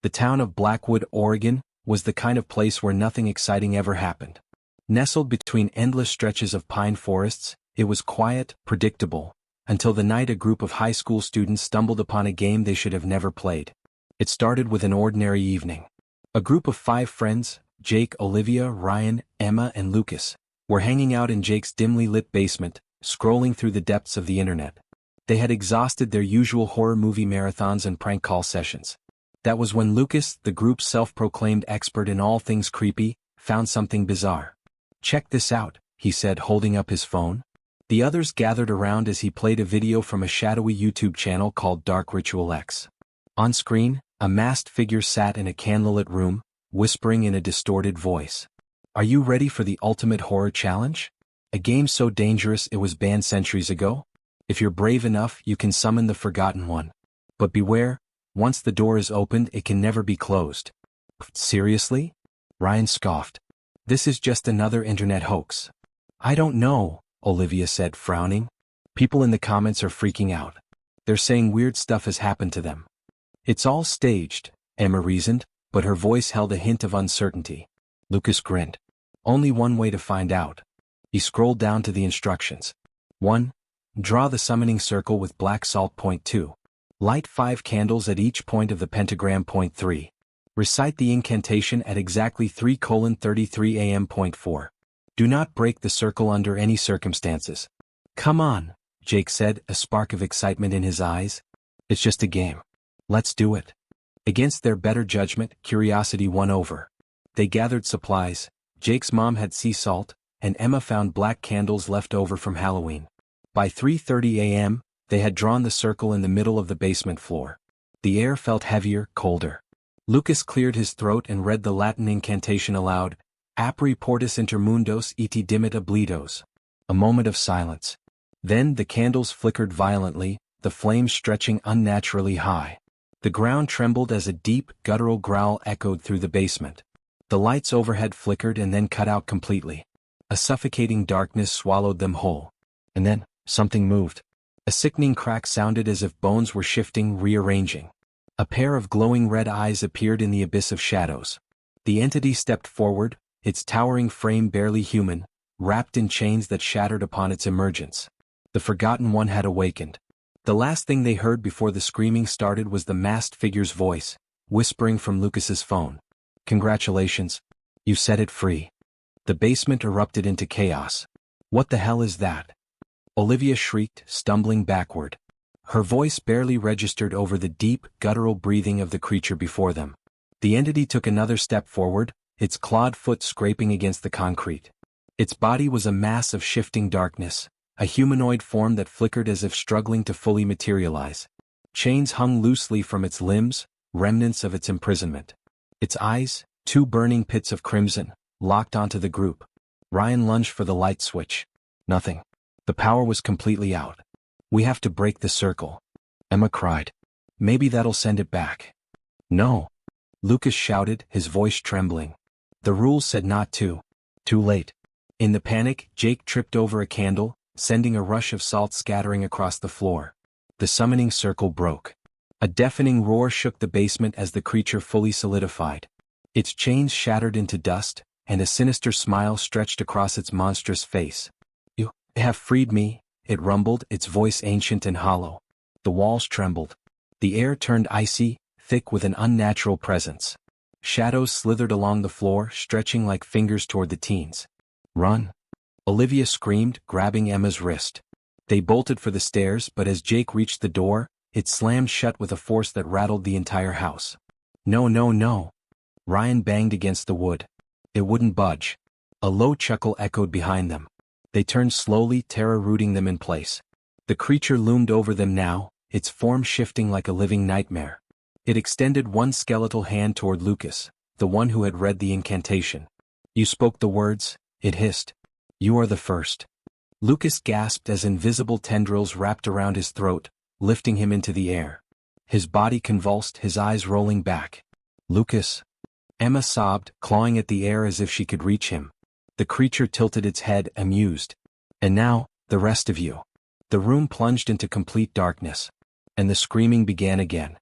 The town of Blackwood, Oregon, was the kind of place where nothing exciting ever happened. Nestled between endless stretches of pine forests, it was quiet, predictable, until the night a group of high school students stumbled upon a game they should have never played. It started with an ordinary evening. A group of 5 friends, Jake, Olivia, Ryan, Emma, and Lucas, were hanging out in Jake's dimly lit basement, scrolling through the depths of the internet. They had exhausted their usual horror movie marathons and prank call sessions. That was when Lucas, the group's self-proclaimed expert in all things creepy, found something bizarre. "Check this out," he said, holding up his phone. The others gathered around as he played a video from a shadowy YouTube channel called Dark Ritual X. On screen, a masked figure sat in a candlelit room, whispering in a distorted voice. "Are you ready for the ultimate horror challenge? A game so dangerous it was banned centuries ago? If you're brave enough, you can summon the Forgotten One. But beware, once the door is opened, it can never be closed." "Seriously?" Ryan scoffed. "This is just another internet hoax." "I don't know," Olivia said, frowning. "People in the comments are freaking out. They're saying weird stuff has happened to them." "It's all staged," Emma reasoned, but her voice held a hint of uncertainty. Lucas grinned. "Only one way to find out." He scrolled down to the instructions. 1. Draw the summoning circle with black salt. 2. Light 5 candles at each point of the pentagram. 3. Recite the incantation at exactly 3:33 a.m. 4. Do not break the circle under any circumstances. "Come on," Jake said, a spark of excitement in his eyes. "It's just a game. Let's do it." Against their better judgment, curiosity won over. They gathered supplies. Jake's mom had sea salt, and Emma found black candles left over from Halloween. By 3:30 a.m., they had drawn the circle in the middle of the basement floor. The air felt heavier, colder. Lucas cleared his throat and read the Latin incantation aloud, "Apri portus inter mundos et dimit oblidos." A moment of silence. Then the candles flickered violently, the flames stretching unnaturally high. The ground trembled as a deep, guttural growl echoed through the basement. The lights overhead flickered and then cut out completely. A suffocating darkness swallowed them whole. And then, something moved. A sickening crack sounded as if bones were shifting, rearranging. A pair of glowing red eyes appeared in the abyss of shadows. The entity stepped forward, its towering frame barely human, wrapped in chains that shattered upon its emergence. The Forgotten One had awakened. The last thing they heard before the screaming started was the masked figure's voice, whispering from Lucas's phone. "Congratulations. You set it free." The basement erupted into chaos. "What the hell is that?" Olivia shrieked, stumbling backward. Her voice barely registered over the deep, guttural breathing of the creature before them. The entity took another step forward, its clawed foot scraping against the concrete. Its body was a mass of shifting darkness, a humanoid form that flickered as if struggling to fully materialize. Chains hung loosely from its limbs, remnants of its imprisonment. Its eyes, 2 burning pits of crimson, locked onto the group. Ryan lunged for the light switch. Nothing. The power was completely out. "We have to break the circle," Emma cried. "Maybe that'll send it back." "No," Lucas shouted, his voice trembling. "The rules said not to." Too late. In the panic, Jake tripped over a candle, sending a rush of salt scattering across the floor. The summoning circle broke. A deafening roar shook the basement as the creature fully solidified. Its chains shattered into dust, and a sinister smile stretched across its monstrous face. "You have freed me," it rumbled, its voice ancient and hollow. The walls trembled. The air turned icy, thick with an unnatural presence. Shadows slithered along the floor, stretching like fingers toward the teens. "Run!" Olivia screamed, grabbing Emma's wrist. They bolted for the stairs, but as Jake reached the door, it slammed shut with a force that rattled the entire house. "No, no, no!" Ryan banged against the wood. It wouldn't budge. A low chuckle echoed behind them. They turned slowly, terror rooting them in place. The creature loomed over them now, its form shifting like a living nightmare. It extended one skeletal hand toward Lucas, the one who had read the incantation. "You spoke the words," it hissed. "You are the first." Lucas gasped as invisible tendrils wrapped around his throat, lifting him into the air. His body convulsed, his eyes rolling back. "Lucas!" Emma sobbed, clawing at the air as if she could reach him. The creature tilted its head, amused. "And now, the rest of you." The room plunged into complete darkness. And the screaming began again.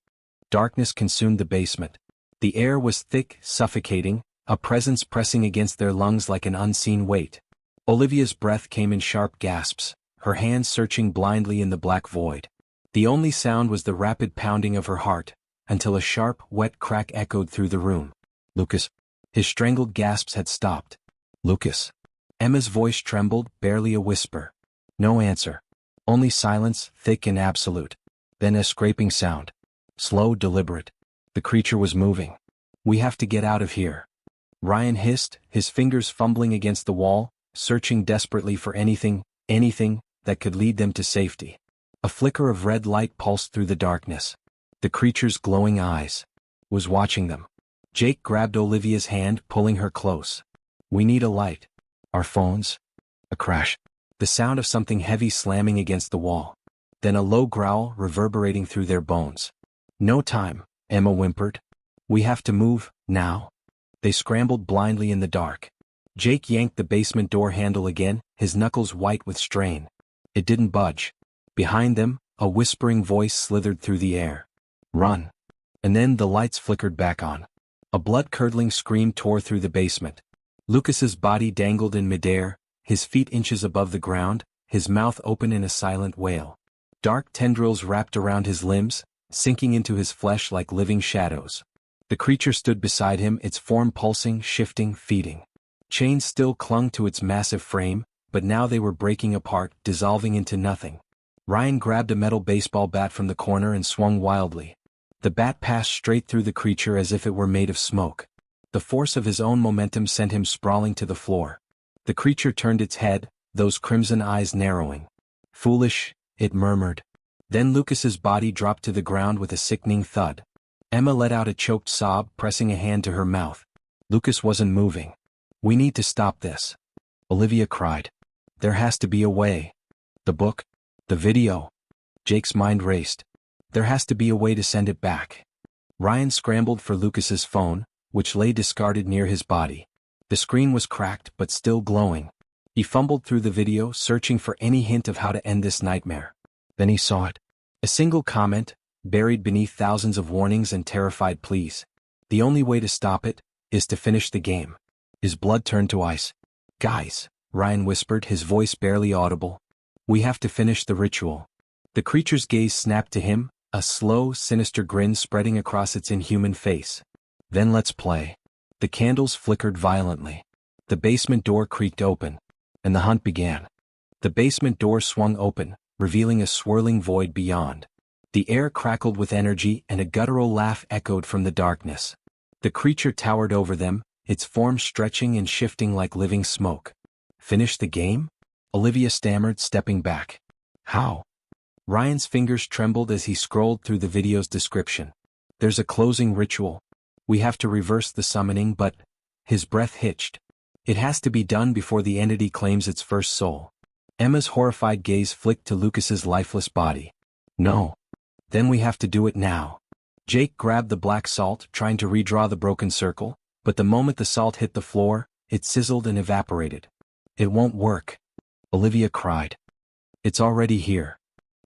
Darkness consumed the basement. The air was thick, suffocating, a presence pressing against their lungs like an unseen weight. Olivia's breath came in sharp gasps, her hands searching blindly in the black void. The only sound was the rapid pounding of her heart, until a sharp, wet crack echoed through the room. Lucas. His strangled gasps had stopped. Lucas. Emma's voice trembled, barely a whisper. No answer. Only silence, thick and absolute. Then a scraping sound. Slow, deliberate. The creature was moving. We have to get out of here. Ryan hissed, his fingers fumbling against the wall, searching desperately for anything that could lead them to safety. A flicker of red light pulsed through the darkness. The creature's glowing eyes was watching them. Jake grabbed Olivia's hand, pulling her close. We need a light. Our phones. A crash. The sound of something heavy slamming against the wall. Then a low growl reverberating through their bones. No time, Emma whimpered. We have to move, now. They scrambled blindly in the dark. Jake yanked the basement door handle again, his knuckles white with strain. It didn't budge. Behind them, a whispering voice slithered through the air. Run. And then the lights flickered back on. A blood-curdling scream tore through the basement. Lucas's body dangled in midair, his feet inches above the ground, his mouth open in a silent wail. Dark tendrils wrapped around his limbs, sinking into his flesh like living shadows. The creature stood beside him, its form pulsing, shifting, feeding. Chains still clung to its massive frame, but now they were breaking apart, dissolving into nothing. Ryan grabbed a metal baseball bat from the corner and swung wildly. The bat passed straight through the creature as if it were made of smoke. The force of his own momentum sent him sprawling to the floor. The creature turned its head, those crimson eyes narrowing. Foolish, it murmured. Then Lucas's body dropped to the ground with a sickening thud. Emma let out a choked sob, pressing a hand to her mouth. Lucas wasn't moving. We need to stop this. Olivia cried. There has to be a way. The book? The video? Jake's mind raced. There has to be a way to send it back. Ryan scrambled for Lucas's phone, which lay discarded near his body. The screen was cracked but still glowing. He fumbled through the video, searching for any hint of how to end this nightmare. Then he saw it. A single comment, buried beneath thousands of warnings and terrified pleas. The only way to stop it is to finish the game. His blood turned to ice. Guys, Ryan whispered, his voice barely audible. We have to finish the ritual. The creature's gaze snapped to him, a slow, sinister grin spreading across its inhuman face. Then let's play. The candles flickered violently. The basement door creaked open, and the hunt began. The basement door swung open, revealing a swirling void beyond. The air crackled with energy and a guttural laugh echoed from the darkness. The creature towered over them, its form stretching and shifting like living smoke. Finish the game? Olivia stammered, stepping back. How? Ryan's fingers trembled as he scrolled through the video's description. There's a closing ritual. We have to reverse the summoning, but... His breath hitched. It has to be done before the entity claims its first soul. Emma's horrified gaze flicked to Lucas's lifeless body. No. Then we have to do it now. Jake grabbed the black salt, trying to redraw the broken circle, but the moment the salt hit the floor, it sizzled and evaporated. It won't work. Olivia cried. It's already here.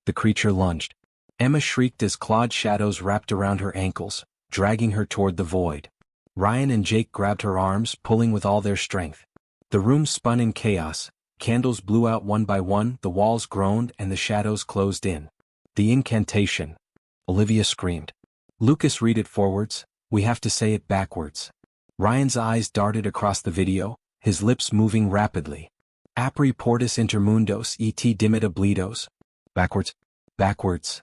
The creature lunged. Emma shrieked as clawed shadows wrapped around her ankles, dragging her toward the void. Ryan and Jake grabbed her arms, pulling with all their strength. The room spun in chaos, candles blew out one by one, the walls groaned and the shadows closed in. The incantation. Olivia screamed. Lucas, read it forwards, we have to say it backwards. Ryan's eyes darted across the video, his lips moving rapidly. Apri portis intermundos et dimita bledos. Backwards. Backwards.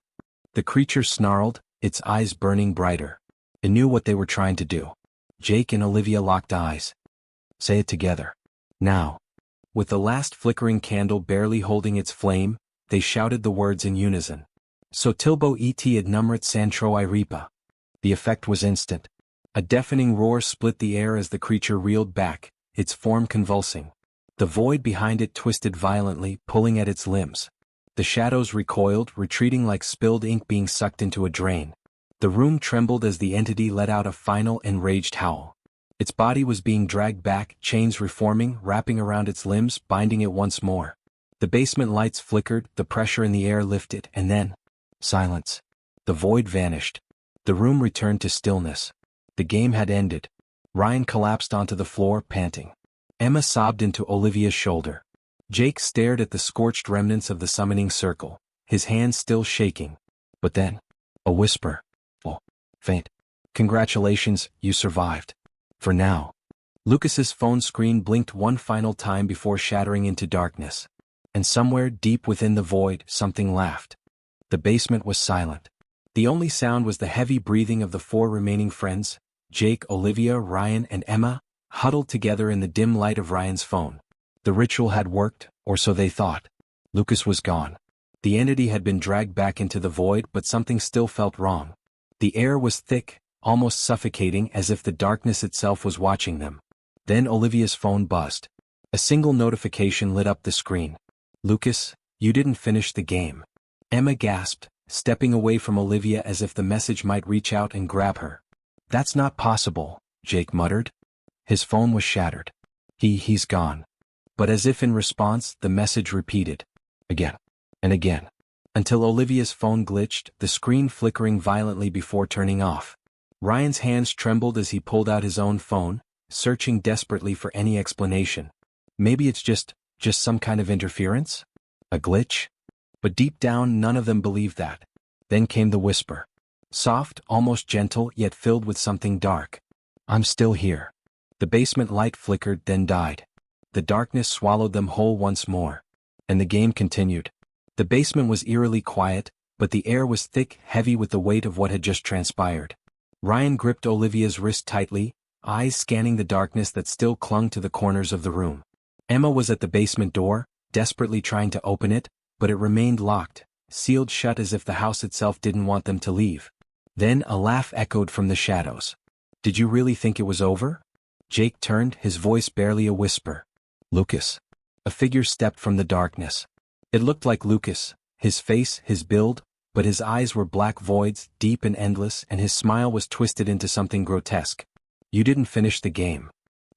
The creature snarled, its eyes burning brighter. It knew what they were trying to do. Jake and Olivia locked eyes. Say it together. Now. With the last flickering candle barely holding its flame, they shouted the words in unison. Sotilbo et ad numrit santroi ripa. The effect was instant. A deafening roar split the air as the creature reeled back, its form convulsing. The void behind it twisted violently, pulling at its limbs. The shadows recoiled, retreating like spilled ink being sucked into a drain. The room trembled as the entity let out a final enraged howl. Its body was being dragged back, chains reforming, wrapping around its limbs, binding it once more. The basement lights flickered, the pressure in the air lifted, and then... silence. The void vanished. The room returned to stillness. The game had ended. Ryan collapsed onto the floor, panting. Emma sobbed into Olivia's shoulder. Jake stared at the scorched remnants of the summoning circle, his hands still shaking. But then, a whisper. Oh, faint. Congratulations, you survived. For now. Lucas's phone screen blinked one final time before shattering into darkness. And somewhere deep within the void, something laughed. The basement was silent. The only sound was the heavy breathing of the four remaining friends, Jake, Olivia, Ryan, and Emma, huddled together in the dim light of Ryan's phone. The ritual had worked, or so they thought. Lucas was gone. The entity had been dragged back into the void, but something still felt wrong. The air was thick, almost suffocating, as if the darkness itself was watching them. Then Olivia's phone buzzed. A single notification lit up the screen. Lucas, you didn't finish the game. Emma gasped, stepping away from Olivia as if the message might reach out and grab her. That's not possible, Jake muttered. His phone was shattered. He's gone. But as if in response, the message repeated. Again. And again. Until Olivia's phone glitched, the screen flickering violently before turning off. Ryan's hands trembled as he pulled out his own phone, searching desperately for any explanation. Maybe it's just some kind of interference? A glitch? But deep down, none of them believed that. Then came the whisper. Soft, almost gentle, yet filled with something dark. I'm still here. The basement light flickered, then died. The darkness swallowed them whole once more. And the game continued. The basement was eerily quiet, but the air was thick, heavy with the weight of what had just transpired. Ryan gripped Olivia's wrist tightly, eyes scanning the darkness that still clung to the corners of the room. Emma was at the basement door, desperately trying to open it, but it remained locked, sealed shut as if the house itself didn't want them to leave. Then a laugh echoed from the shadows. Did you really think it was over? Jake turned, his voice barely a whisper. Lucas. A figure stepped from the darkness. It looked like Lucas, his face, his build, but his eyes were black voids, deep and endless, and his smile was twisted into something grotesque. You didn't finish the game.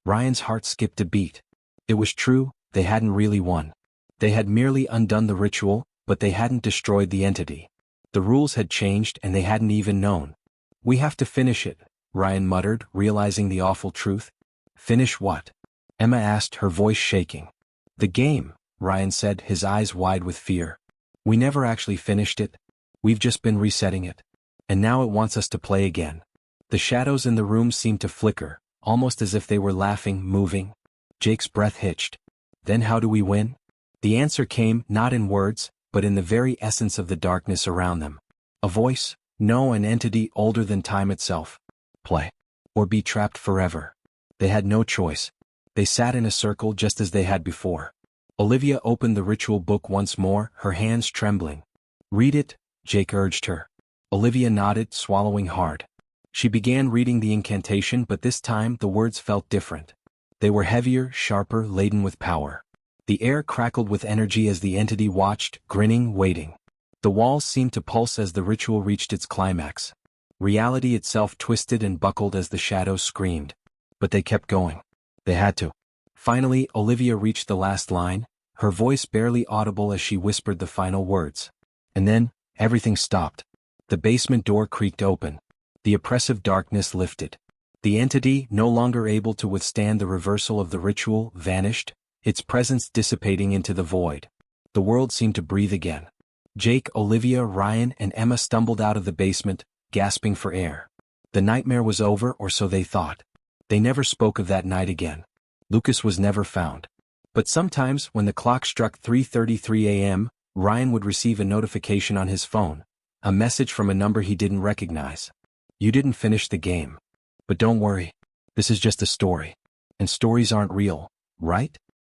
Ryan's heart skipped a beat. It was true, they hadn't really won. They had merely undone the ritual, but they hadn't destroyed the entity. The rules had changed and they hadn't even known. We have to finish it, Ryan muttered, realizing the awful truth. Finish what? Emma asked, her voice shaking. The game, Ryan said, his eyes wide with fear. We never actually finished it. We've just been resetting it. And now it wants us to play again. The shadows in the room seemed to flicker, almost as if they were laughing, moving. Jake's breath hitched. Then how do we win? The answer came, not in words, but in the very essence of the darkness around them. A voice, no, an entity older than time itself. Play. Or be trapped forever. They had no choice. They sat in a circle just as they had before. Olivia opened the ritual book once more, her hands trembling. Read it, Jake urged her. Olivia nodded, swallowing hard. She began reading the incantation, but this time the words felt different. They were heavier, sharper, laden with power. The air crackled with energy as the entity watched, grinning, waiting. The walls seemed to pulse as the ritual reached its climax. Reality itself twisted and buckled as the shadows screamed. But they kept going. They had to. Finally, Olivia reached the last line, her voice barely audible as she whispered the final words. And then, everything stopped. The basement door creaked open. The oppressive darkness lifted. The entity, no longer able to withstand the reversal of the ritual, vanished, its presence dissipating into the void. The world seemed to breathe again. Jake, Olivia, Ryan, and Emma stumbled out of the basement, gasping for air. The nightmare was over, or so they thought. They never spoke of that night again. Lucas was never found. But sometimes, when the clock struck 3:33 a.m., Ryan would receive a notification on his phone, a message from a number he didn't recognize. You didn't finish the game. But don't worry. This is just a story. And stories aren't real, right?